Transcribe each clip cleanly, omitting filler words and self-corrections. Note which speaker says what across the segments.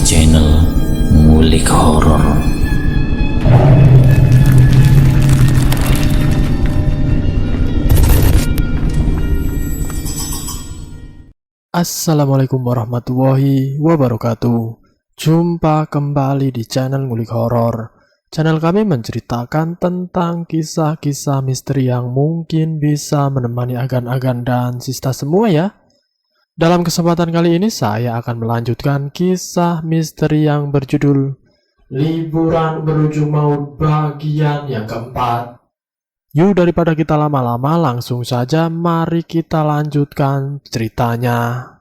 Speaker 1: channel Ngulik Horor.
Speaker 2: Assalamualaikum warahmatullahi wabarakatuh. Jumpa kembali di channel Ngulik Horor. Channel kami menceritakan tentang kisah-kisah misteri yang mungkin bisa menemani agan-agan dan sista semua ya. Dalam kesempatan kali ini saya akan melanjutkan kisah misteri yang berjudul Liburan Berujung Maut bagian yang keempat. Yuk, daripada kita lama-lama, langsung saja mari kita lanjutkan ceritanya.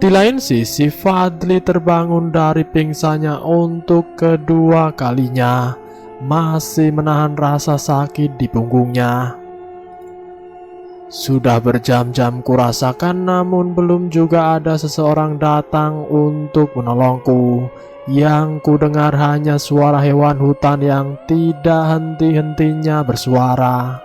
Speaker 2: Di lain sisi, Fadli terbangun dari pingsannya untuk kedua kalinya, masih menahan rasa sakit di punggungnya. Sudah berjam-jam kurasakan, namun belum juga ada seseorang datang untuk menolongku. Yang kudengar hanya suara hewan hutan yang tidak henti-hentinya bersuara.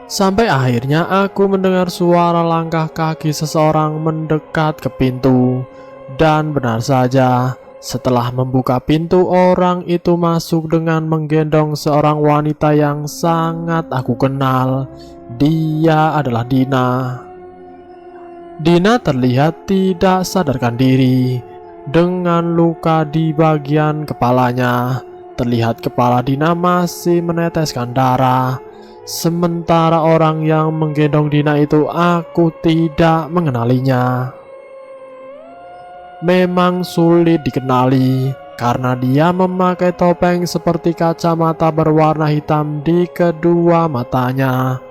Speaker 2: Sampai akhirnya aku mendengar suara langkah kaki seseorang mendekat ke pintu. Dan benar saja, setelah membuka pintu, orang itu masuk dengan menggendong seorang wanita yang sangat aku kenal. Dia adalah Dina. Dina terlihat tidak sadarkan diri, dengan luka di bagian kepalanya. Terlihat kepala Dina masih meneteskan darah. Sementara orang yang menggendong Dina itu aku tidak mengenalinya. Memang sulit dikenali karena dia memakai topeng seperti kacamata berwarna hitam di kedua matanya.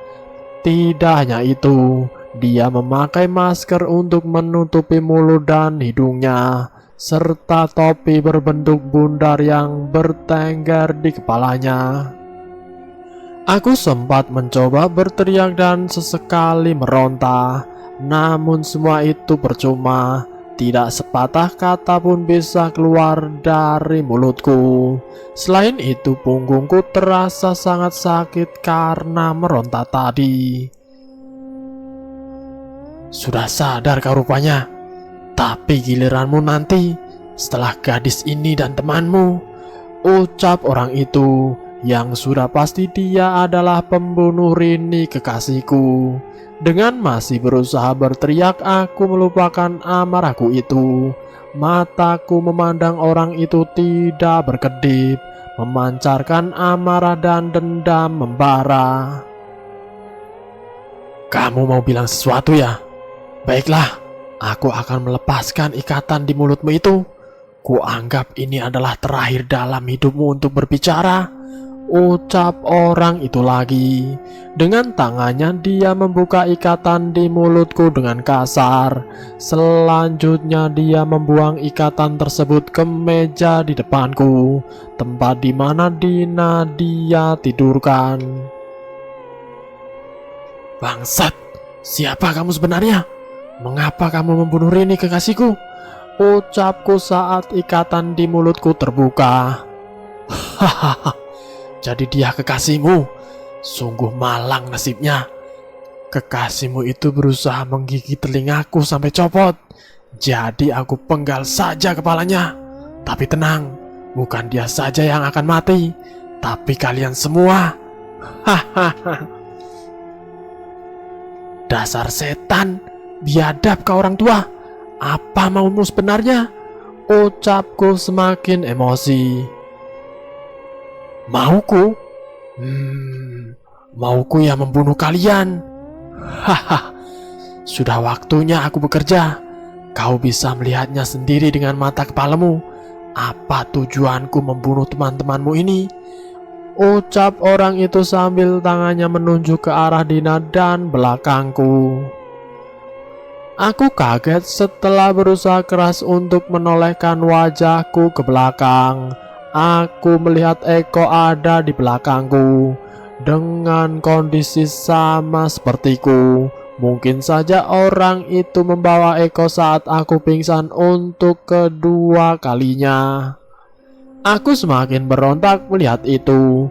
Speaker 2: Tidak hanya itu, dia memakai masker untuk menutupi mulut dan hidungnya, serta topi berbentuk bundar yang bertengger di kepalanya. Aku sempat mencoba berteriak dan sesekali meronta, namun semua itu percuma. Tidak sepatah kata pun bisa keluar dari mulutku. Selain itu, punggungku terasa sangat sakit karena meronta tadi. Sudah sadar kau rupanya, tapi giliranmu nanti setelah gadis ini dan temanmu, ucap orang itu, yang sudah pasti dia adalah pembunuh Rini kekasihku. Dengan masih berusaha berteriak, aku melupakan amarahku itu. Mataku memandang orang itu tidak berkedip, memancarkan amarah dan dendam membara. Kamu mau bilang sesuatu ya? Baiklah, aku akan melepaskan ikatan di mulutmu itu. Kuanggap ini adalah terakhir dalam hidupmu untuk berbicara, ucap orang itu lagi. Dengan tangannya dia membuka ikatan di mulutku dengan kasar. Selanjutnya dia membuang ikatan tersebut ke meja di depanku, tempat di mana Dina dia tidurkan. Bangsat, siapa kamu sebenarnya? Mengapa kamu membunuh Rini kekasihku? Ucapku saat ikatan di mulutku terbuka. Hahaha, jadi dia kekasihmu. Sungguh malang nasibnya. Kekasihmu itu berusaha menggigit telingaku sampai copot. Jadi aku penggal saja kepalanya. Tapi tenang, bukan dia saja yang akan mati, tapi kalian semua. Hahaha. Dasar setan, biadab kau orang tua. Apa maumu sebenarnya? Ucapku semakin emosi. Mauku? Mauku ya membunuh kalian. Haha, sudah waktunya aku bekerja. Kau bisa melihatnya sendiri dengan mata kepalamu. Apa tujuanku membunuh teman-temanmu ini? Ucap orang itu sambil tangannya menunjuk ke arah Dina dan belakangku. Aku kaget setelah berusaha keras untuk menolehkan wajahku ke belakang. Aku melihat Eko ada di belakangku dengan kondisi sama sepertiku. Mungkin saja orang itu membawa Eko saat aku pingsan untuk kedua kalinya. Aku semakin berontak melihat itu.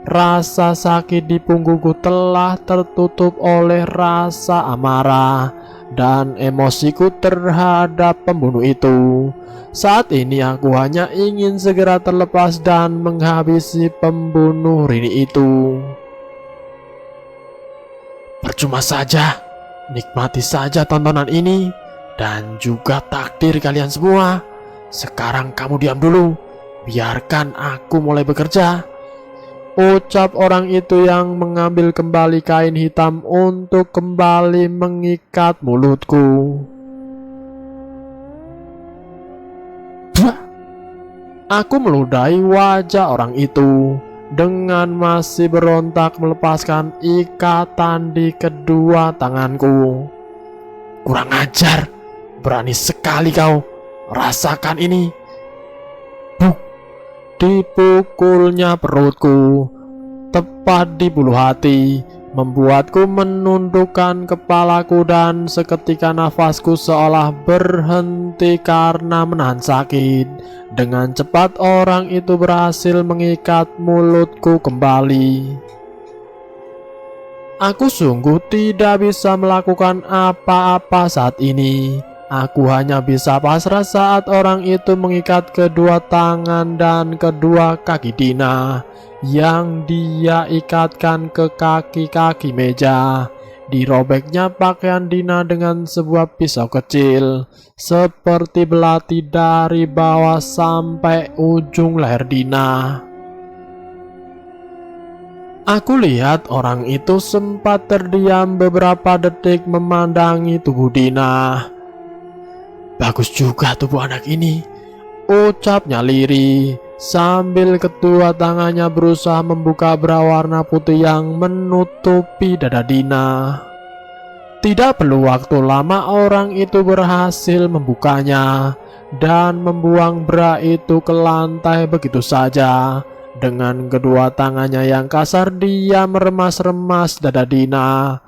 Speaker 2: Rasa sakit di punggungku telah tertutup oleh rasa amarah dan emosiku terhadap pembunuh itu. Saat ini aku hanya ingin segera terlepas dan menghabisi pembunuh Rini itu. Percuma saja, nikmati saja tontonan ini dan juga takdir kalian semua. Sekarang kamu diam dulu, biarkan aku mulai bekerja, ucap orang itu yang mengambil kembali kain hitam untuk kembali mengikat mulutku. Bah! Aku meludahi wajah orang itu dengan masih berontak melepaskan ikatan di kedua tanganku. Kurang ajar, berani sekali kau, rasakan ini. Buk! Dipukulnya perutku, tepat di bulu hati, membuatku menundukkan kepalaku dan seketika nafasku seolah berhenti karena menahan sakit. Dengan cepat orang itu berhasil mengikat mulutku kembali. Aku sungguh tidak bisa melakukan apa-apa saat ini. Aku hanya bisa pasrah saat orang itu mengikat kedua tangan dan kedua kaki Dina yang dia ikatkan ke kaki-kaki meja. Dirobeknya pakaian Dina dengan sebuah pisau kecil, seperti belati dari bawah sampai ujung leher Dina. Aku lihat orang itu sempat terdiam beberapa detik memandangi tubuh Dina. Bagus juga tubuh anak ini, ucapnya lirih sambil kedua tangannya berusaha membuka bra warna putih yang menutupi dada Dina. Tidak perlu waktu lama orang itu berhasil membukanya dan membuang bra itu ke lantai begitu saja. Dengan kedua tangannya yang kasar dia meremas-remas dada Dina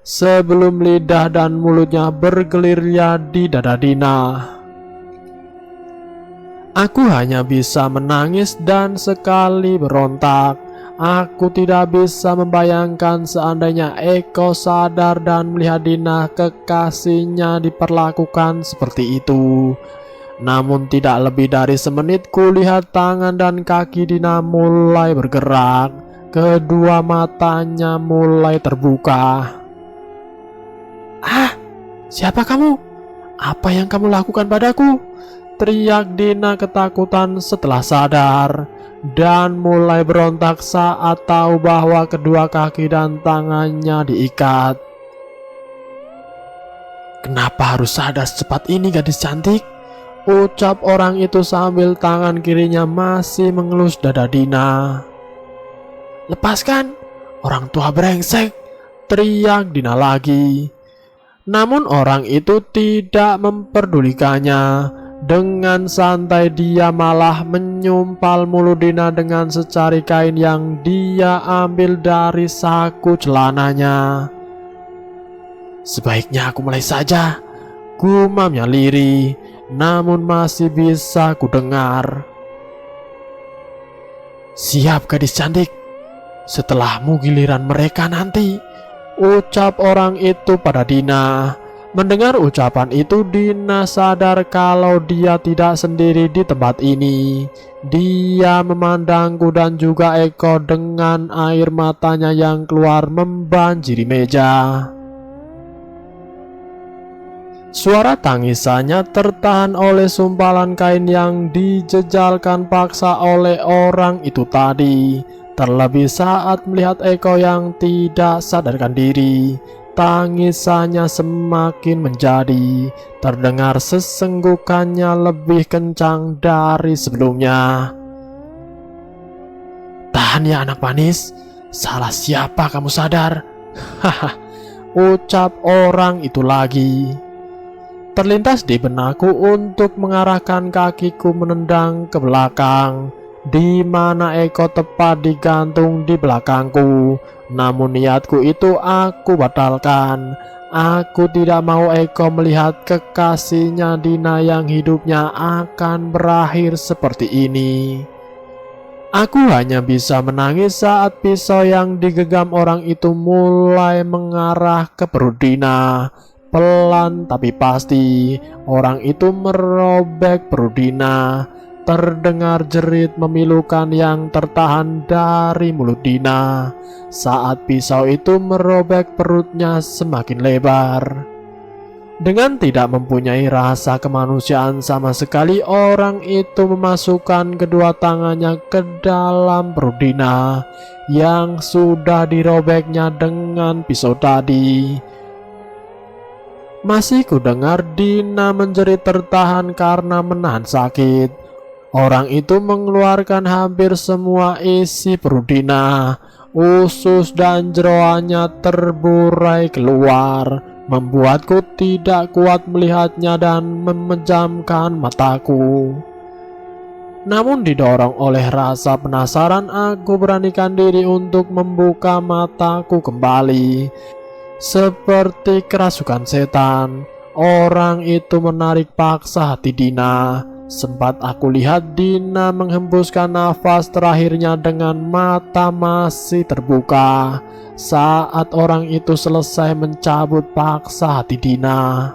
Speaker 2: sebelum lidah dan mulutnya bergelirnya di dada Dina. Aku hanya bisa menangis dan sekali berontak. Aku tidak bisa membayangkan seandainya Eko sadar dan melihat Dina kekasihnya diperlakukan seperti itu. Namun tidak lebih dari semenit kulihat tangan dan kaki Dina mulai bergerak. Kedua matanya mulai terbuka. Ah, siapa kamu? Apa yang kamu lakukan padaku? Teriak Dina ketakutan setelah sadar dan mulai berontak saat tahu bahwa kedua kaki dan tangannya diikat. Kenapa harus sadar secepat ini, gadis cantik? Ucap orang itu sambil tangan kirinya masih mengelus dada Dina. Lepaskan, orang tua brengsek, teriak Dina lagi. Namun orang itu tidak memperdulikannya. Dengan santai dia malah menyumpal mulut Dina dengan secari kain yang dia ambil dari saku celananya. Sebaiknya aku mulai saja, gumamnya lirih, namun masih bisa kudengar. Siap gadis cantik, setelahmu giliran mereka nanti, ucap orang itu pada Dina. Mendengar ucapan itu Dina sadar kalau dia tidak sendiri di tempat ini. Dia memandangku dan juga Eko dengan air matanya yang keluar membanjiri meja. Suara tangisannya tertahan oleh sumpalan kain yang dijejalkan paksa oleh orang itu tadi. Terlebih saat melihat Eko yang tidak sadarkan diri, tangisannya semakin menjadi, terdengar sesenggukannya lebih kencang dari sebelumnya. Tahan ya anak manis, salah siapa kamu sadar? Haha, ucap orang itu lagi. Terlintas di benakku untuk mengarahkan kakiku menendang ke belakang, di mana Eko tepat digantung di belakangku. Namun niatku itu aku batalkan. Aku tidak mau Eko melihat kekasihnya Dina yang hidupnya akan berakhir seperti ini. Aku hanya bisa menangis saat pisau yang digenggam orang itu mulai mengarah ke perut Dina. Pelan tapi pasti, orang itu merobek perut Dina. Terdengar jerit memilukan yang tertahan dari mulut Dina saat pisau itu merobek perutnya semakin lebar. Dengan tidak mempunyai rasa kemanusiaan sama sekali, orang itu memasukkan kedua tangannya ke dalam perut Dina yang sudah dirobeknya dengan pisau tadi. Masih kudengar Dina menjerit tertahan karena menahan sakit. Orang itu mengeluarkan hampir semua isi perut Dina. Usus dan jeroannya terburai keluar, membuatku tidak kuat melihatnya dan memejamkan mataku. Namun didorong oleh rasa penasaran, aku beranikan diri untuk membuka mataku kembali. Seperti kerasukan setan, orang itu menarik paksa hati Dina. Sempat aku lihat Dina menghembuskan nafas terakhirnya dengan mata masih terbuka saat orang itu selesai mencabut paksa hati Dina.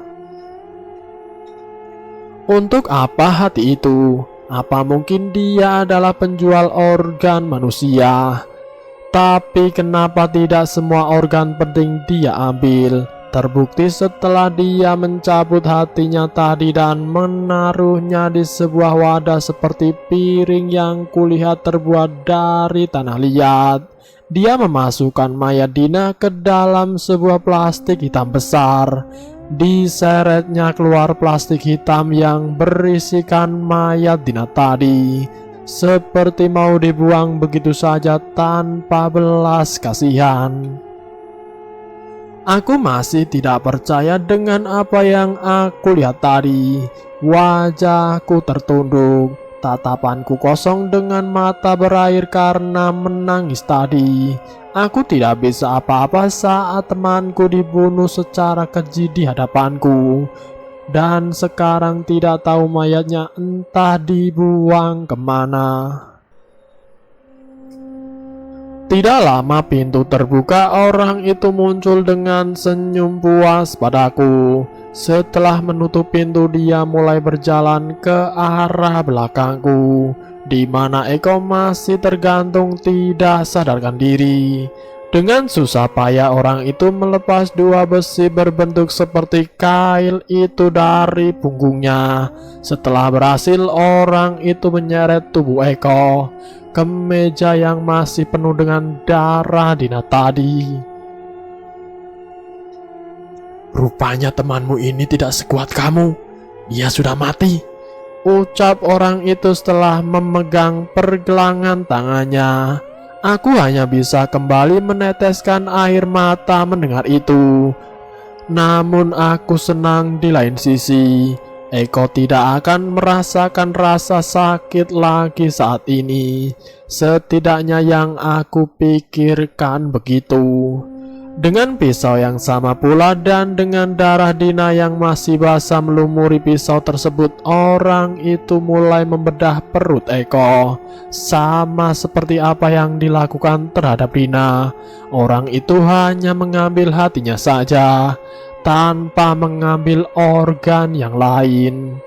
Speaker 2: Untuk apa hati itu? Apa mungkin dia adalah penjual organ manusia? Tapi kenapa tidak semua organ penting dia ambil? Terbukti setelah dia mencabut hatinya tadi dan menaruhnya di sebuah wadah seperti piring yang kulihat terbuat dari tanah liat. Dia memasukkan mayat Dina ke dalam sebuah plastik hitam besar. Diseretnya keluar plastik hitam yang berisikan mayat Dina tadi, seperti mau dibuang begitu saja tanpa belas kasihan. Aku masih tidak percaya dengan apa yang aku lihat tadi. Wajahku tertunduk, tatapanku kosong dengan mata berair karena menangis tadi. Aku tidak bisa apa-apa saat temanku dibunuh secara keji di hadapanku. Dan sekarang tidak tahu mayatnya entah dibuang kemana. Tidak lama pintu terbuka, orang itu muncul dengan senyum puas padaku. Setelah menutup pintu, dia mulai berjalan ke arah belakangku, di mana Eko masih tergantung tidak sadarkan diri. Dengan susah payah orang itu melepas dua besi berbentuk seperti kail itu dari punggungnya. Setelah berhasil, orang itu menyeret tubuh Eko ke meja yang masih penuh dengan darah Dina tadi. Rupanya temanmu ini tidak sekuat kamu. Dia sudah mati, ucap orang itu setelah memegang pergelangan tangannya. Aku hanya bisa kembali meneteskan air mata mendengar itu. Namun aku senang di lain sisi. Eko tidak akan merasakan rasa sakit lagi saat ini. Setidaknya yang aku pikirkan begitu. Dengan pisau yang sama pula dan dengan darah Dina yang masih basah melumuri pisau tersebut, orang itu mulai membedah perut Eko. Sama seperti apa yang dilakukan terhadap Dina, orang itu hanya mengambil hatinya saja, tanpa mengambil organ yang lain.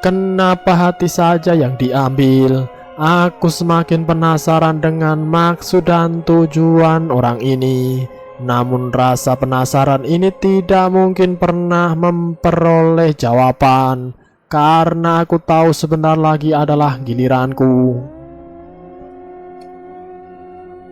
Speaker 2: Kenapa hati saja yang diambil? Aku semakin penasaran dengan maksud dan tujuan orang ini. Namun rasa penasaran ini tidak mungkin pernah memperoleh jawaban, karena aku tahu sebentar lagi adalah giliranku.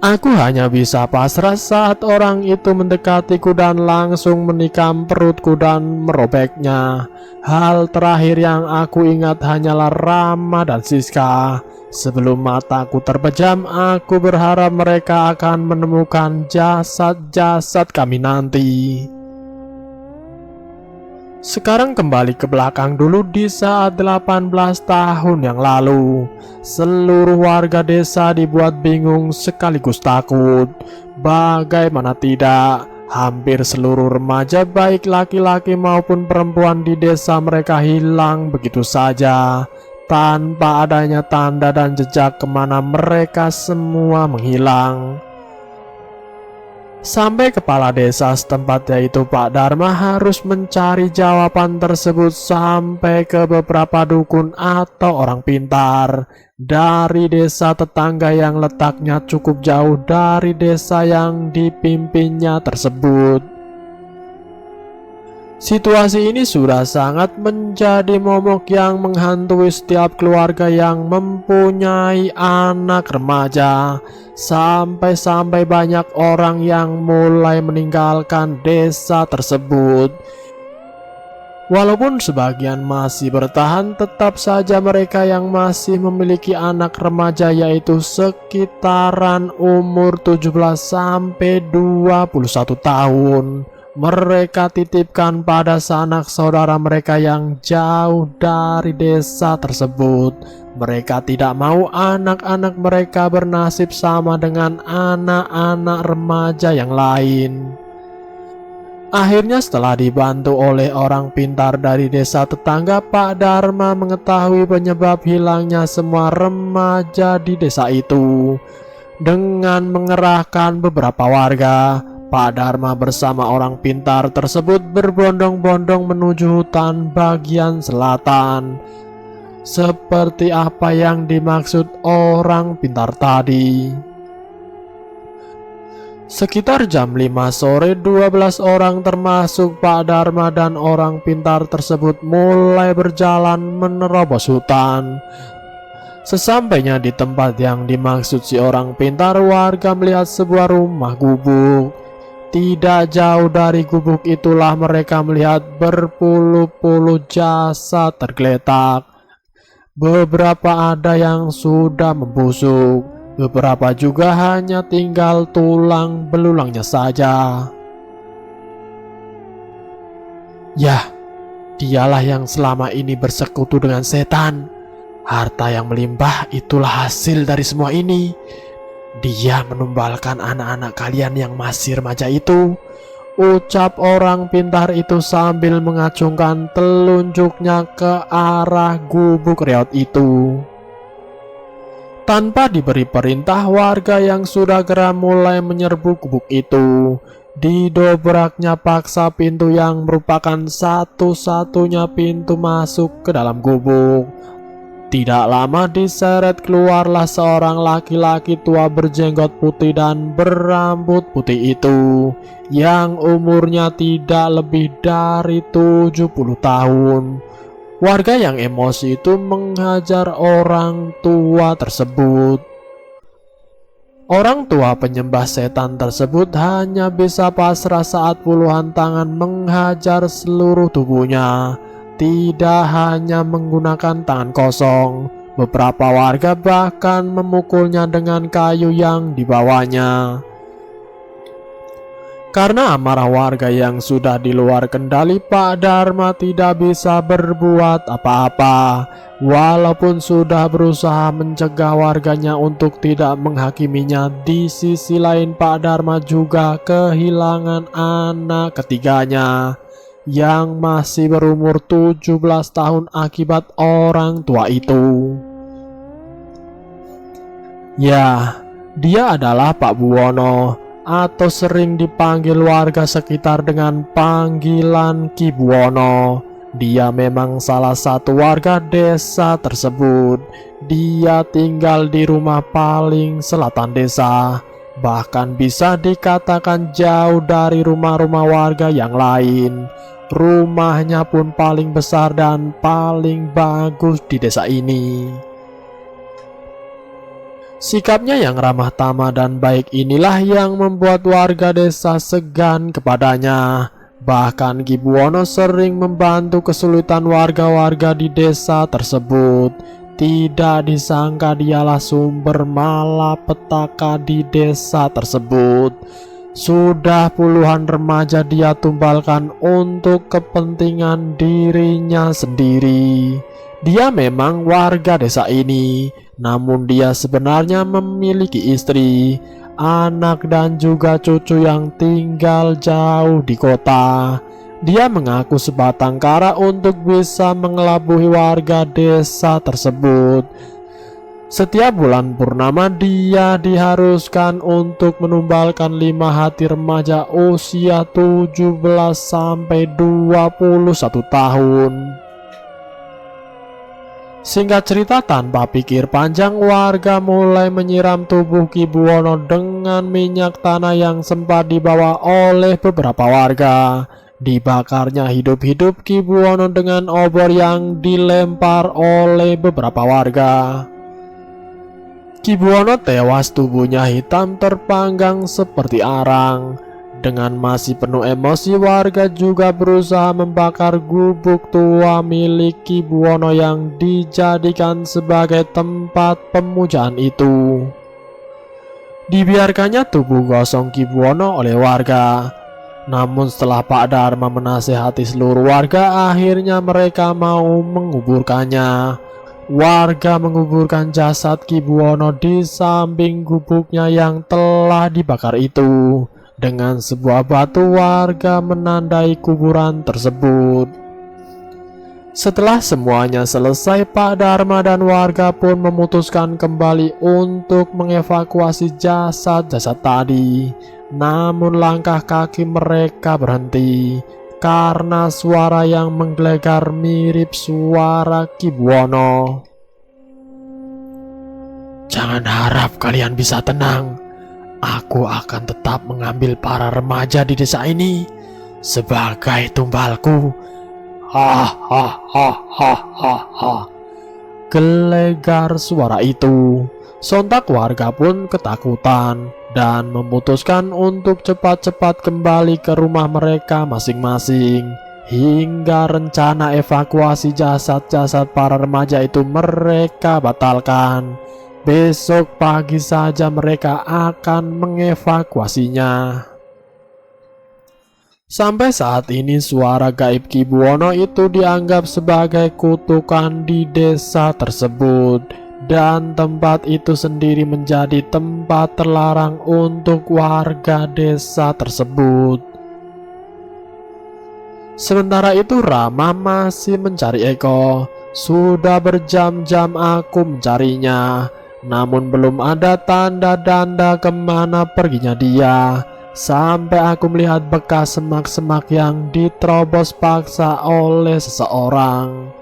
Speaker 2: Aku hanya bisa pasrah saat orang itu mendekatiku dan langsung menikam perutku dan merobeknya. Hal terakhir yang aku ingat hanyalah Rama dan Siska. Sebelum mataku terpejam, aku berharap mereka akan menemukan jasad-jasad kami nanti. Sekarang kembali ke belakang dulu di saat 18 tahun yang lalu. Seluruh warga desa dibuat bingung sekaligus takut. Bagaimana tidak, hampir seluruh remaja baik laki-laki maupun perempuan di desa mereka hilang begitu saja, tanpa adanya tanda dan jejak kemana mereka semua menghilang. Sampai kepala desa setempat yaitu Pak Dharma harus mencari jawaban tersebut sampai ke beberapa dukun atau orang pintar dari desa tetangga yang letaknya cukup jauh dari desa yang dipimpinnya tersebut. Situasi ini sudah sangat menjadi momok yang menghantui setiap keluarga yang mempunyai anak remaja. Sampai-sampai banyak orang yang mulai meninggalkan desa tersebut. Walaupun sebagian masih bertahan, tetap saja mereka yang masih memiliki anak remaja yaitu sekitaran umur 17 sampai 21 tahun. Mereka titipkan pada sanak saudara mereka yang jauh dari desa tersebut. Mereka tidak mau anak-anak mereka bernasib sama dengan anak-anak remaja yang lain. Akhirnya setelah dibantu oleh orang pintar dari desa tetangga, Pak Dharma mengetahui penyebab hilangnya semua remaja di desa itu. Dengan mengerahkan beberapa warga, Pak Dharma bersama orang pintar tersebut berbondong-bondong menuju hutan bagian selatan. Seperti apa yang dimaksud orang pintar tadi. Sekitar jam 5 sore, 12 orang termasuk Pak Dharma dan orang pintar tersebut mulai berjalan menerobos hutan. Sesampainya di tempat yang dimaksud si orang pintar, warga melihat sebuah rumah gubuk. Tidak jauh dari gubuk itulah mereka melihat berpuluh-puluh jasad tergeletak. Beberapa ada yang sudah membusuk, beberapa juga hanya tinggal tulang belulangnya saja. Yah, dialah yang selama ini bersekutu dengan setan. Harta yang melimpah itulah hasil dari semua ini. Dia menumbalkan anak-anak kalian yang masih remaja itu, ucap orang pintar itu sambil mengacungkan telunjuknya ke arah gubuk reot itu. Tanpa diberi perintah, warga yang sudah geram mulai menyerbu gubuk itu. Didobraknya paksa pintu yang merupakan satu-satunya pintu masuk ke dalam gubuk. Tidak lama diseret keluarlah seorang laki-laki tua berjenggot putih dan berambut putih itu, yang umurnya tidak lebih dari 70 tahun. Warga yang emosi itu menghajar orang tua tersebut. Orang tua penyembah setan tersebut hanya bisa pasrah saat puluhan tangan menghajar seluruh tubuhnya. Tidak hanya menggunakan tangan kosong, beberapa warga bahkan memukulnya dengan kayu yang dibawanya. Karena amarah warga yang sudah di luar kendali, Pak Dharma tidak bisa berbuat apa-apa. Walaupun sudah berusaha mencegah warganya untuk tidak menghakiminya, di sisi lain Pak Dharma juga kehilangan anak ketiganya yang masih berumur 17 tahun akibat orang tua itu. Ya, dia adalah Pak Buwono, atau sering dipanggil warga sekitar dengan panggilan Ki Buwono. Dia memang salah satu warga desa tersebut. Dia tinggal di rumah paling selatan desa, bahkan bisa dikatakan jauh dari rumah-rumah warga yang lain. Rumahnya pun paling besar dan paling bagus di desa ini. Sikapnya yang ramah tamah dan baik inilah yang membuat warga desa segan kepadanya. Bahkan Ki Buwono sering membantu kesulitan warga-warga di desa tersebut. Tidak disangka dialah sumber malapetaka di desa tersebut. Sudah puluhan remaja dia tumbalkan untuk kepentingan dirinya sendiri. Dia memang warga desa ini, namun dia sebenarnya memiliki istri, anak dan juga cucu yang tinggal jauh di kota. Dia mengaku sebatang kara untuk bisa mengelabui warga desa tersebut. Setiap bulan purnama dia diharuskan untuk menumbalkan 5 hati remaja usia 17 sampai 21 tahun. Singkat cerita, tanpa pikir panjang, warga mulai menyiram tubuh Ki Buwono dengan minyak tanah yang sempat dibawa oleh beberapa warga. Dibakarnya hidup-hidup Ki Buwono dengan obor yang dilempar oleh beberapa warga. Ki Buwono tewas, tubuhnya hitam terpanggang seperti arang. Dengan masih penuh emosi, warga juga berusaha membakar gubuk tua milik Ki Buwono yang dijadikan sebagai tempat pemujaan itu. Dibiarkannya tubuh gosong Ki Buwono oleh warga. Namun setelah Pak Dharma menasihati seluruh warga, akhirnya mereka mau menguburkannya. Warga menguburkan jasad Ki Buwono di samping gubuknya yang telah dibakar itu. Dengan sebuah batu, warga menandai kuburan tersebut. Setelah semuanya selesai, Pak Dharma dan warga pun memutuskan kembali untuk mengevakuasi jasad-jasad tadi. Namun langkah kaki mereka berhenti karena suara yang menggelegar mirip suara Ki Buwono. "Jangan harap kalian bisa tenang. Aku akan tetap mengambil para remaja di desa ini sebagai tumbalku." Ha. Gelegar suara itu. Sontak warga pun ketakutan dan memutuskan untuk cepat-cepat kembali ke rumah mereka masing-masing. Hingga rencana evakuasi jasad-jasad para remaja itu mereka batalkan. Besok pagi saja mereka akan mengevakuasinya. Sampai saat ini suara gaib Ki Buwono itu dianggap sebagai kutukan di desa tersebut. Dan tempat itu sendiri menjadi tempat terlarang untuk warga desa tersebut. Sementara itu Rama masih mencari Eko. Sudah berjam-jam aku mencarinya, namun belum ada tanda-tanda kemana perginya dia. Sampai aku melihat bekas semak-semak yang diterobos paksa oleh seseorang.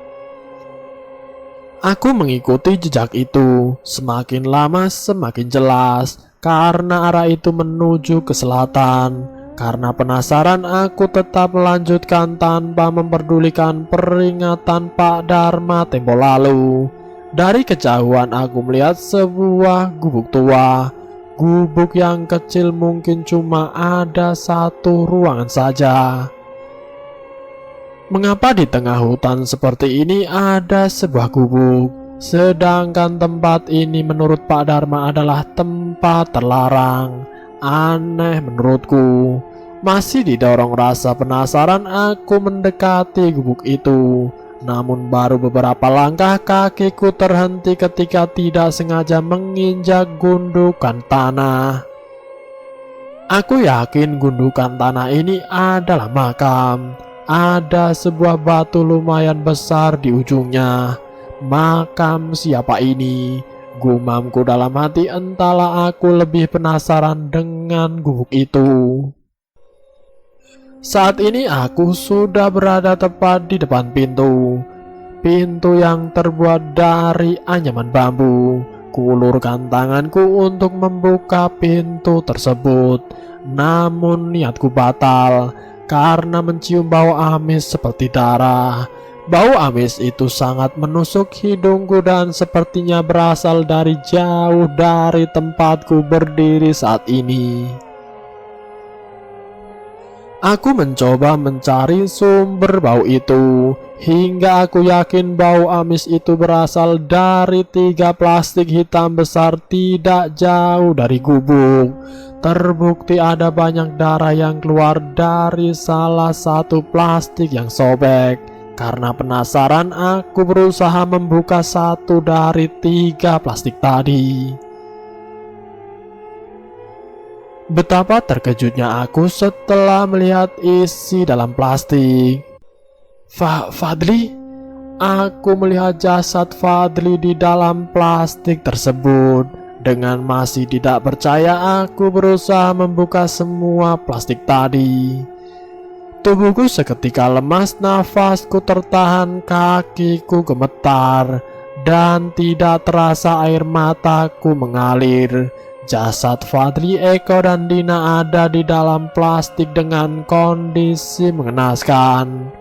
Speaker 2: Aku mengikuti jejak itu. Semakin lama semakin jelas, karena arah itu menuju ke selatan. Karena penasaran, aku tetap melanjutkan tanpa memperdulikan peringatan Pak Dharma tempo lalu. Dari kejauhan aku melihat sebuah gubuk tua. Gubuk yang kecil, mungkin cuma ada satu ruangan saja. Mengapa di tengah hutan seperti ini ada sebuah gubuk, sedangkan tempat ini menurut Pak Dharma adalah tempat terlarang? Aneh menurutku. Masih didorong rasa penasaran, aku mendekati gubuk itu. Namun baru beberapa langkah kakiku terhenti ketika tidak sengaja menginjak gundukan tanah. Aku yakin gundukan tanah ini adalah makam. Ada sebuah batu lumayan besar di ujungnya. Makam siapa ini? Gumamku dalam hati, entahlah aku lebih penasaran dengan gubuk itu. Saat ini aku sudah berada tepat di depan pintu. Pintu yang terbuat dari anyaman bambu. Kuulurkan tanganku untuk membuka pintu tersebut. Namun niatku batal. Karena mencium bau amis seperti darah. Bau amis itu sangat menusuk hidungku dan sepertinya berasal dari jauh dari tempatku berdiri saat ini. Aku mencoba mencari sumber bau itu, hingga aku yakin bau amis itu berasal dari 3 plastik hitam besar tidak jauh dari gubuk. Terbukti ada banyak darah yang keluar dari salah satu plastik yang sobek. Karena penasaran, aku berusaha membuka satu dari 3 plastik tadi. Betapa terkejutnya aku setelah melihat isi dalam plastik. Fadli? Aku melihat jasad Fadli di dalam plastik tersebut. Dengan masih tidak percaya, aku berusaha membuka semua plastik tadi. Tubuhku seketika lemas, nafasku tertahan, kakiku gemetar, dan tidak terasa air mataku mengalir. Jasad Fadli, Eko, dan Dina ada di dalam plastik dengan kondisi mengenaskan.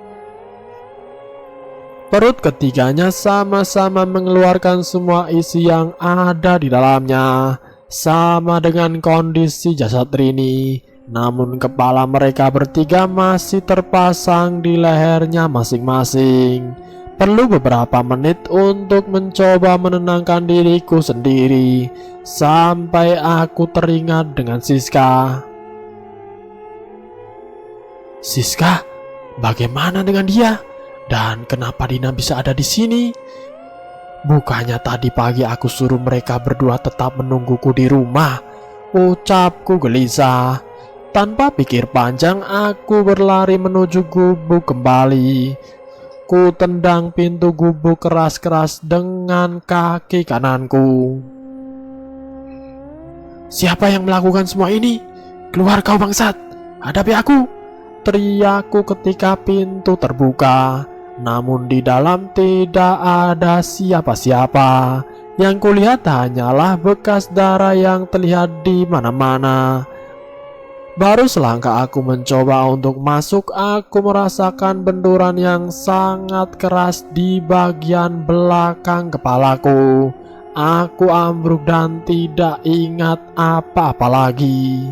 Speaker 2: Perut ketiganya sama-sama mengeluarkan semua isi yang ada di dalamnya, sama dengan kondisi jasad Rini. Namun kepala mereka bertiga masih terpasang di lehernya masing-masing. Perlu beberapa menit untuk mencoba menenangkan diriku sendiri, sampai aku teringat dengan Siska. Siska, bagaimana dengan dia? Dan kenapa Dina bisa ada di sini? Bukannya tadi pagi aku suruh mereka berdua tetap menungguku di rumah, ucapku gelisah. Tanpa pikir panjang, aku berlari menuju gubuk kembali. Ku tendang pintu gubuk keras-keras dengan kaki kananku. Siapa yang melakukan semua ini? Keluar kau bangsat! Hadapi aku! Teriakku ketika pintu terbuka. Namun di dalam tidak ada siapa-siapa. Yang kulihat hanyalah bekas darah yang terlihat di mana-mana. Baru selangkah aku mencoba untuk masuk, aku merasakan benturan yang sangat keras di bagian belakang kepalaku. Aku ambruk dan tidak ingat apa-apa lagi.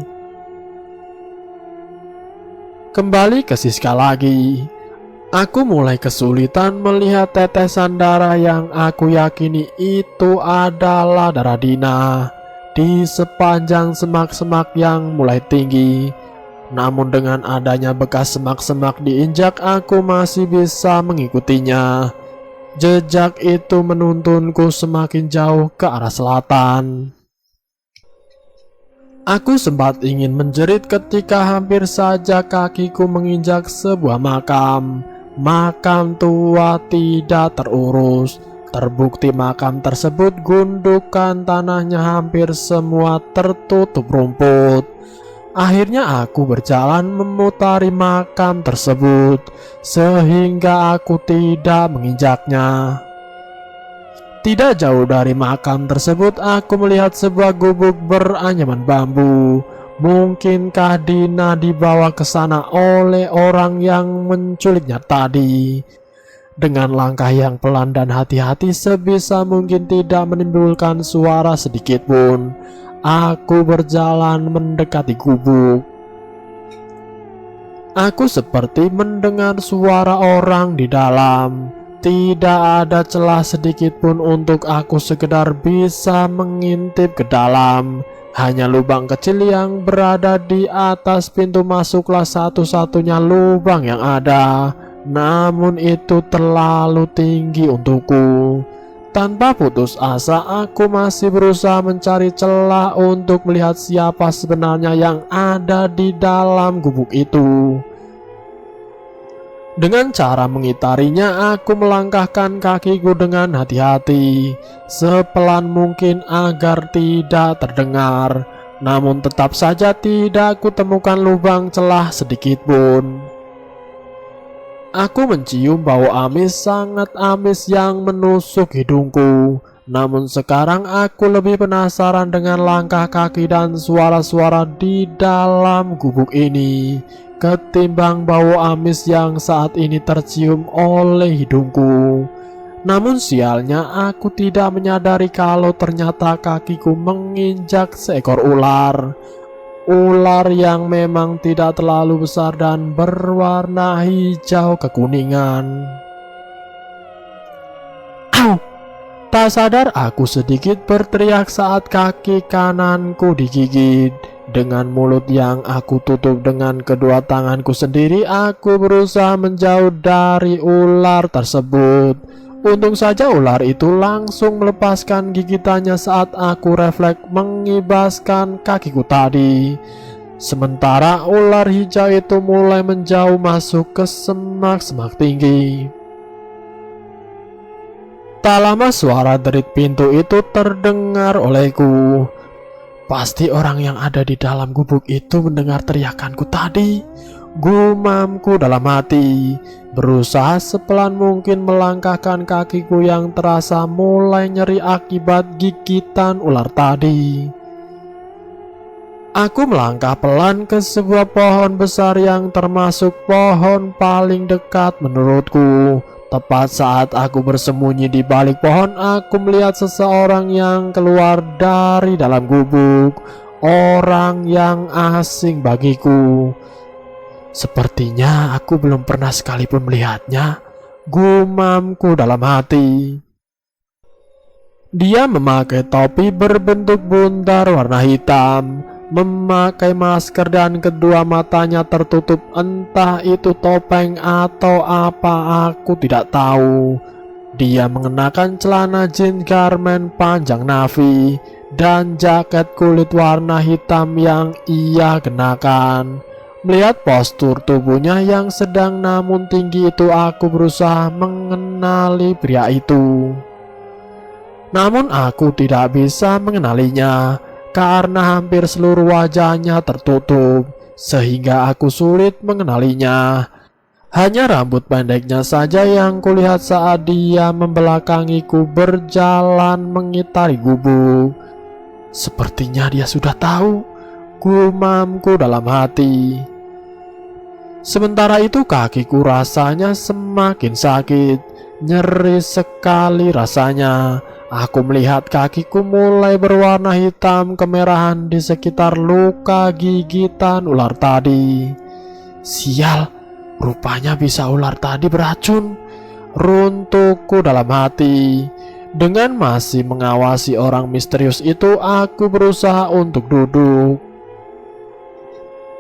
Speaker 2: Kembali ke Siska lagi. Aku mulai kesulitan melihat tetesan darah yang aku yakini itu adalah darah Dina di sepanjang semak-semak yang mulai tinggi. Namun dengan adanya bekas semak-semak diinjak, aku masih bisa mengikutinya. Jejak itu menuntunku semakin jauh ke arah selatan. Aku sempat ingin menjerit ketika hampir saja kakiku menginjak sebuah makam. Makam tua tidak terurus. Terbukti makam tersebut gundukan tanahnya hampir semua tertutup rumput. Akhirnya aku berjalan memutari makam tersebut sehingga aku tidak menginjaknya. Tidak jauh dari makam tersebut, aku melihat sebuah gubuk beranyaman bambu. Mungkinkah Dina dibawa ke sana oleh orang yang menculiknya tadi? Dengan langkah yang pelan dan hati-hati, sebisa mungkin tidak menimbulkan suara sedikit pun, aku berjalan mendekati gubuk. Aku seperti mendengar suara orang di dalam. Tidak ada celah sedikit pun untuk aku sekedar bisa mengintip ke dalam. Hanya lubang kecil yang berada di atas pintu masuklah satu-satunya lubang yang ada. Namun itu terlalu tinggi untukku. Tanpa putus asa, aku masih berusaha mencari celah untuk melihat siapa sebenarnya yang ada di dalam gubuk itu. Dengan cara mengitarinya, aku melangkahkan kakiku dengan hati-hati, sepelan mungkin agar tidak terdengar. Namun tetap saja tidak kutemukan lubang celah sedikit pun. Aku mencium bau amis, sangat amis yang menusuk hidungku. Namun sekarang aku lebih penasaran dengan langkah kaki dan suara-suara di dalam gubuk ini ketimbang bau amis yang saat ini tercium oleh hidungku. Namun sialnya, aku tidak menyadari kalau ternyata kakiku menginjak seekor ular. Ular yang memang tidak terlalu besar dan berwarna hijau kekuningan. Au! Tak sadar aku sedikit berteriak saat kaki kananku digigit. Dengan mulut yang aku tutup dengan kedua tanganku sendiri, aku berusaha menjauh dari ular tersebut. Untung saja ular itu langsung melepaskan gigitannya saat aku refleks mengibaskan kakiku tadi. Sementara ular hijau itu mulai menjauh masuk ke semak-semak tinggi. Tak lama suara derit pintu itu terdengar olehku. Pasti orang yang ada di dalam gubuk itu mendengar teriakanku tadi. Gumamku dalam hati, berusaha sepelan mungkin melangkahkan kakiku yang terasa mulai nyeri akibat gigitan ular tadi. Aku melangkah pelan ke sebuah pohon besar yang termasuk pohon paling dekat menurutku. Tepat saat aku bersembunyi di balik pohon, aku melihat seseorang yang keluar dari dalam gubuk. Orang yang asing bagiku. Sepertinya aku belum pernah sekalipun melihatnya. Gumamku dalam hati. Dia memakai topi berbentuk bundar warna hitam, memakai masker dan kedua matanya tertutup, entah itu topeng atau apa aku tidak tahu. Dia mengenakan celana jeans garmen panjang navy dan jaket kulit warna hitam yang ia kenakan. Melihat postur tubuhnya yang sedang namun tinggi itu, aku berusaha mengenali pria itu. Namun aku tidak bisa mengenalinya karena hampir seluruh wajahnya tertutup, sehingga aku sulit mengenalinya. Hanya rambut pendeknya saja yang kulihat saat dia membelakangiku berjalan mengitari gubuk. Sepertinya dia sudah tahu, gumamku dalam hati. Sementara itu kakiku rasanya semakin sakit, nyeri sekali rasanya. Aku melihat kakiku mulai berwarna hitam kemerahan di sekitar luka gigitan ular tadi. Sial, rupanya bisa ular tadi beracun. Runtuhku dalam hati. Dengan masih mengawasi orang misterius itu, aku berusaha untuk duduk.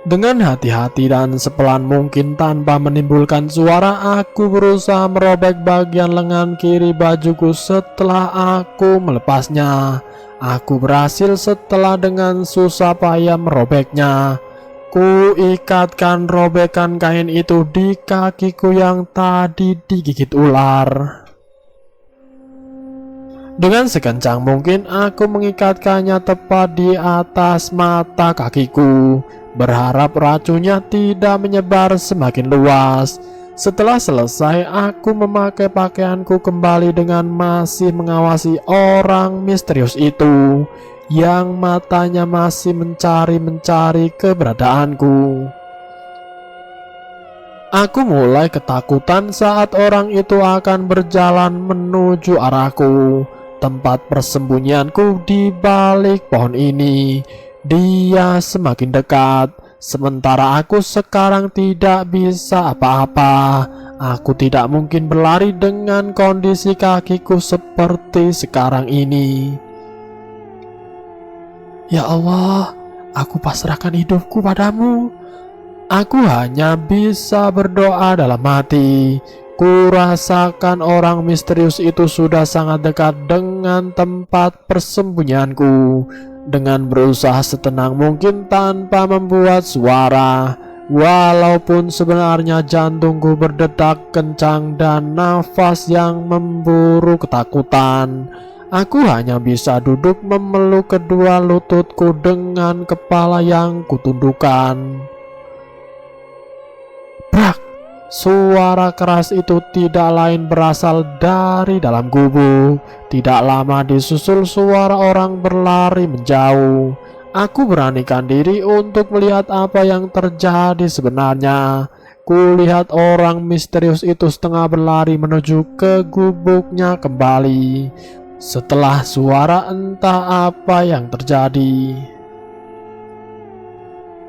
Speaker 2: Dengan hati-hati dan sepelan mungkin tanpa menimbulkan suara, aku berusaha merobek bagian lengan kiri bajuku. Setelah aku melepasnya, aku berhasil setelah dengan susah payah merobeknya. Ku ikatkan robekan kain itu di kakiku yang tadi digigit ular. Dengan sekencang mungkin aku mengikatkannya tepat di atas mata kakiku, berharap racunnya tidak menyebar semakin luas. Setelah selesai, aku memakai pakaianku kembali dengan masih mengawasi orang misterius itu yang matanya masih mencari-mencari keberadaanku. Aku mulai ketakutan saat orang itu akan berjalan menuju arahku. Tempat persembunyianku di balik pohon ini. Dia semakin dekat, sementara aku sekarang tidak bisa apa-apa. Aku tidak mungkin berlari dengan kondisi kakiku seperti sekarang ini. Ya Allah, aku pasrahkan hidupku padamu. Aku hanya bisa berdoa dalam hati. Kurasakan orang misterius itu sudah sangat dekat dengan tempat persembunyianku. Dengan berusaha setenang mungkin tanpa membuat suara, walaupun sebenarnya jantungku berdetak kencang dan nafas yang memburu ketakutan, aku hanya bisa duduk memeluk kedua lututku dengan kepala yang kutundukkan. Brak! Suara keras itu tidak lain berasal dari dalam gubuk. Tidak lama disusul suara orang berlari menjauh. Aku beranikan diri untuk melihat apa yang terjadi sebenarnya. Kulihat orang misterius itu setengah berlari menuju ke gubuknya kembali. Setelah suara entah apa yang terjadi.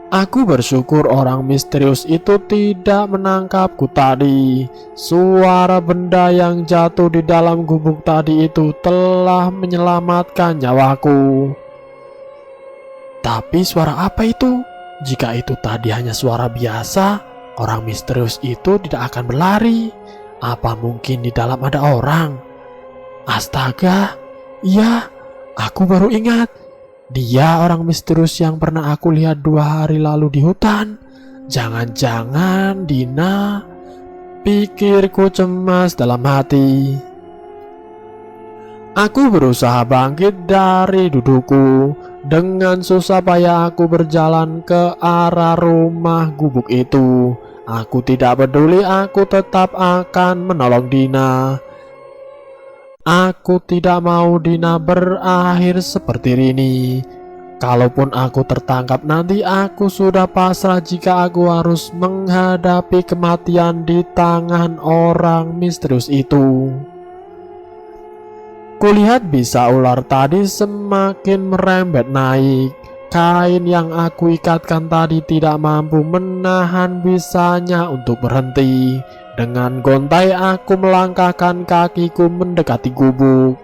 Speaker 2: Aku bersyukur orang misterius itu tidak menangkapku tadi. Suara benda yang jatuh di dalam gubuk tadi itu telah menyelamatkan nyawaku. Tapi suara apa itu? Jika itu tadi hanya suara biasa, orang misterius itu tidak akan berlari. Apa mungkin di dalam ada orang? Astaga, iya, aku baru ingat. Dia orang misterius yang pernah aku lihat 2 hari lalu di hutan. Jangan-jangan Dina, pikirku cemas dalam hati. Aku berusaha bangkit dari dudukku. Dengan susah payah aku berjalan ke arah rumah gubuk itu. Aku tidak peduli, aku tetap akan menolong Dina. Aku tidak mau Dina berakhir seperti ini. Kalaupun aku tertangkap nanti, aku sudah pasrah jika aku harus menghadapi kematian di tangan orang misterius itu. Kulihat bisa ular tadi semakin merembet naik. Kain yang aku ikatkan tadi tidak mampu menahan bisanya untuk berhenti. Dengan gontai aku melangkahkan kakiku mendekati gubuk.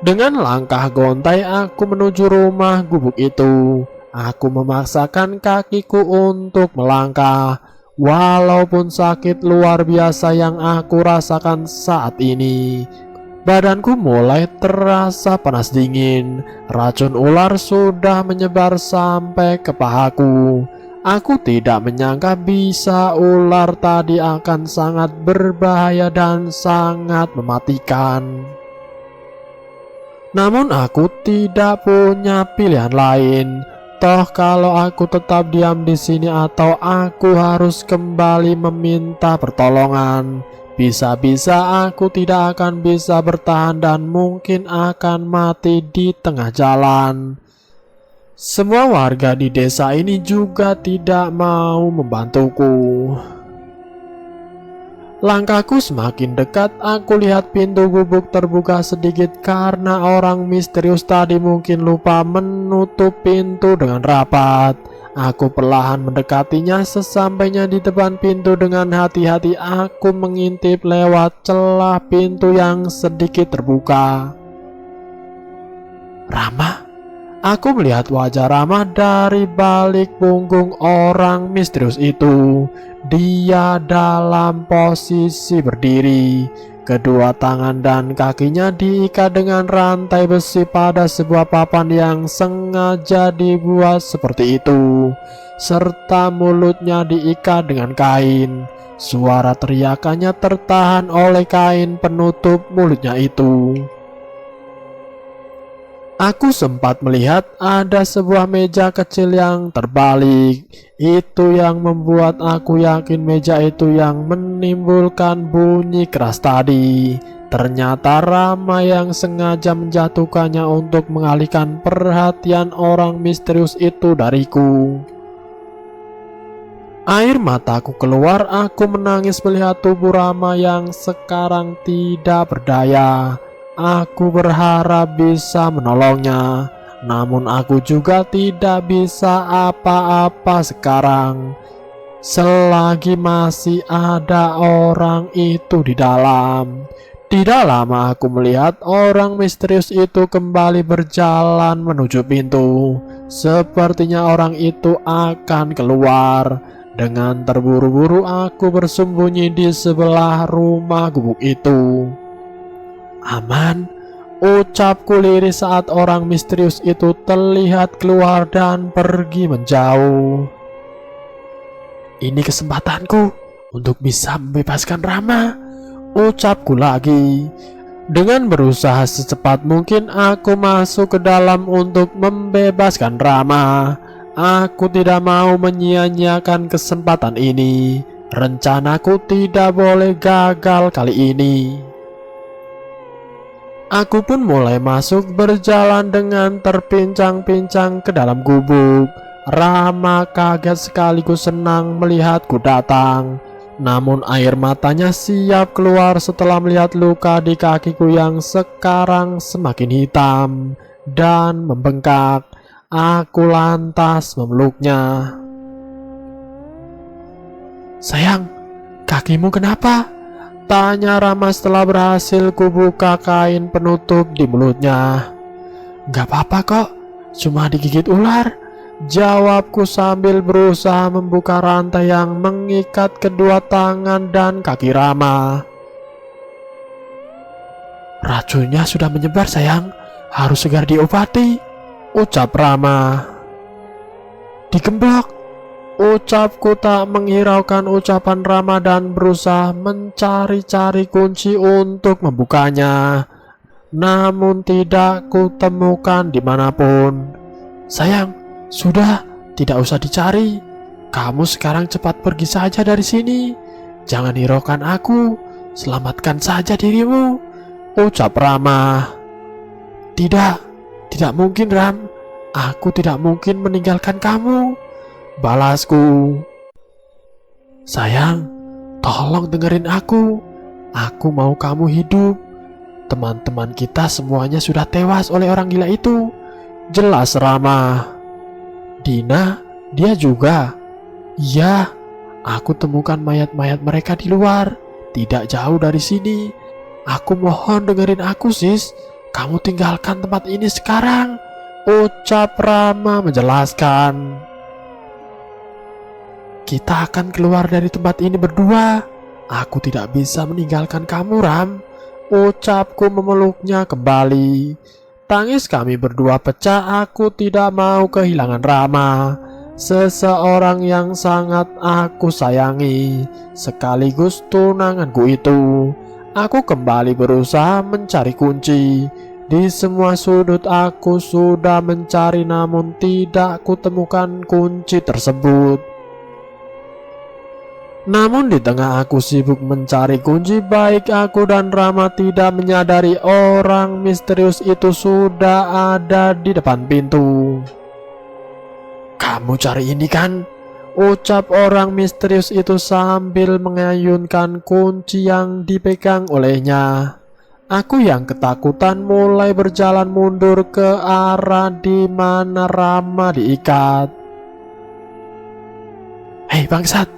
Speaker 2: Dengan langkah gontai aku menuju rumah gubuk itu. Aku memaksakan kakiku untuk melangkah. Walaupun sakit luar biasa yang aku rasakan saat ini, badanku mulai terasa panas dingin. Racun ular sudah menyebar sampai ke pahaku. Aku tidak menyangka bisa ular tadi akan sangat berbahaya dan sangat mematikan. Namun aku tidak punya pilihan lain. Toh kalau aku tetap diam di sini atau aku harus kembali meminta pertolongan, bisa-bisa aku tidak akan bisa bertahan dan mungkin akan mati di tengah jalan. Semua warga di desa ini juga tidak mau membantuku. Langkahku semakin dekat, aku lihat pintu gubuk terbuka sedikit karena orang misterius tadi mungkin lupa menutup pintu dengan rapat. Aku perlahan mendekatinya. Sesampainya di depan pintu, dengan hati-hati aku mengintip lewat celah pintu yang sedikit terbuka. Rama? Aku melihat wajah Rama dari balik punggung orang misterius itu. Dia dalam posisi berdiri. Kedua tangan dan kakinya diikat dengan rantai besi pada sebuah papan yang sengaja dibuat seperti itu, serta mulutnya diikat dengan kain. Suara teriakannya tertahan oleh kain penutup mulutnya itu. Aku sempat melihat ada sebuah meja kecil yang terbalik. Itu yang membuat aku yakin meja itu yang menimbulkan bunyi keras tadi. Ternyata Rama yang sengaja menjatuhkannya untuk mengalihkan perhatian orang misterius itu dariku. Air mataku keluar, aku menangis melihat tubuh Rama yang sekarang tidak berdaya. Aku berharap bisa menolongnya, namun aku juga tidak bisa apa-apa sekarang, selagi masih ada orang itu di dalam. Tidak lama aku melihat orang misterius itu kembali berjalan menuju pintu. Sepertinya orang itu akan keluar. Dengan terburu-buru aku bersembunyi di sebelah rumah gubuk itu. Aman, ucapku lirih saat orang misterius itu terlihat keluar dan pergi menjauh. Ini kesempatanku untuk bisa membebaskan Rama, ucapku lagi. Dengan berusaha secepat mungkin aku masuk ke dalam untuk membebaskan Rama. Aku tidak mau menyia-nyiakan kesempatan ini. Rencanaku tidak boleh gagal kali ini. Aku pun mulai masuk, berjalan dengan terpincang-pincang ke dalam gubuk. Rama kaget sekaligus senang melihatku datang. Namun air matanya siap keluar setelah melihat luka di kakiku yang sekarang semakin hitam dan membengkak. Aku lantas memeluknya. Sayang, kakimu kenapa? Tanya Rama setelah berhasil kubuka kain penutup di mulutnya. Gak apa-apa kok, cuma digigit ular, jawabku sambil berusaha membuka rantai yang mengikat kedua tangan dan kaki Rama. Racunnya sudah menyebar sayang, harus segera diobati, ucap Rama. Digembok. Ucapku tak menghiraukan ucapan Rama dan berusaha mencari-cari kunci untuk membukanya. Namun tidak kutemukan dimanapun. Sayang, sudah, tidak usah dicari. Kamu sekarang cepat pergi saja dari sini. Jangan hiraukan aku, selamatkan saja dirimu, ucap Rama. Tidak mungkin Ram. Aku tidak mungkin meninggalkan kamu, balasku. Sayang, tolong dengerin aku. Aku mau kamu hidup. Teman-teman kita semuanya sudah tewas oleh orang gila itu, jelas Rama. Dina, dia juga. Iya, aku temukan mayat-mayat mereka di luar, tidak jauh dari sini. Aku mohon dengerin aku, sis. Kamu tinggalkan tempat ini sekarang, ucap Rama menjelaskan. Kita akan keluar dari tempat ini berdua. Aku tidak bisa meninggalkan kamu, Ram, ucapku memeluknya kembali. Tangis kami berdua pecah. Aku tidak mau kehilangan Rama, seseorang yang sangat aku sayangi, sekaligus tunanganku itu. Aku kembali berusaha mencari kunci. Di semua sudut aku sudah mencari, namun tidak kutemukan kunci tersebut. Namun di tengah aku sibuk mencari kunci, baik aku dan Rama tidak menyadari orang misterius itu sudah ada di depan pintu. Kamu cari ini kan? Ucap orang misterius itu sambil mengayunkan kunci yang dipegang olehnya. Aku yang ketakutan mulai berjalan mundur ke arah di mana Rama diikat. Hei bangsat,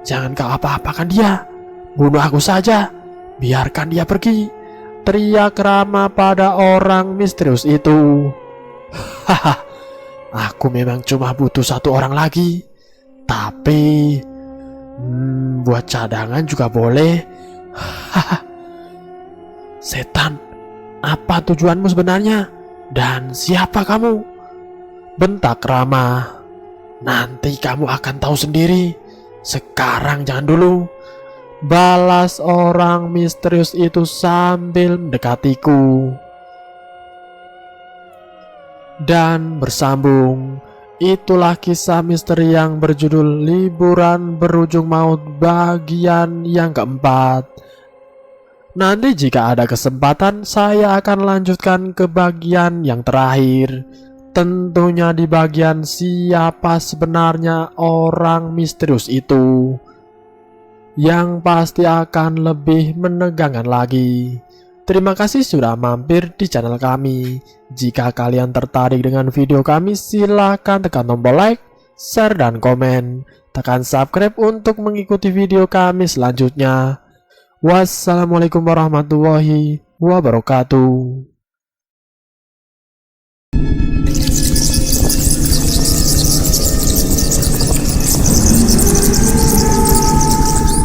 Speaker 2: jangan kau apa-apakan dia. Bunuh aku saja, biarkan dia pergi, teriak Rama pada orang misterius itu. Haha, aku memang cuma butuh satu orang lagi. Tapi buat cadangan juga boleh. Haha. Setan, apa tujuanmu sebenarnya? Dan siapa kamu? Bentak Rama. Nanti kamu akan tahu sendiri. Sekarang jangan dulu, balas orang misterius itu sambil mendekatiku. Dan bersambung. Itulah kisah misteri yang berjudul Liburan Berujung Maut bagian yang keempat. Nanti jika ada kesempatan saya akan lanjutkan ke bagian yang terakhir. Tentunya di bagian siapa sebenarnya orang misterius itu, yang pasti akan lebih menegangkan lagi. Terima kasih sudah mampir di channel kami. Jika kalian tertarik dengan video kami, silahkan tekan tombol like, share, dan komen. Tekan subscribe untuk mengikuti video kami selanjutnya. Wassalamualaikum warahmatullahi wabarakatuh.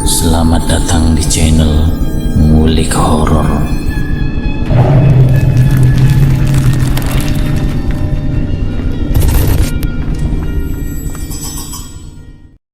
Speaker 1: Selamat datang di channel Ngulik Horor.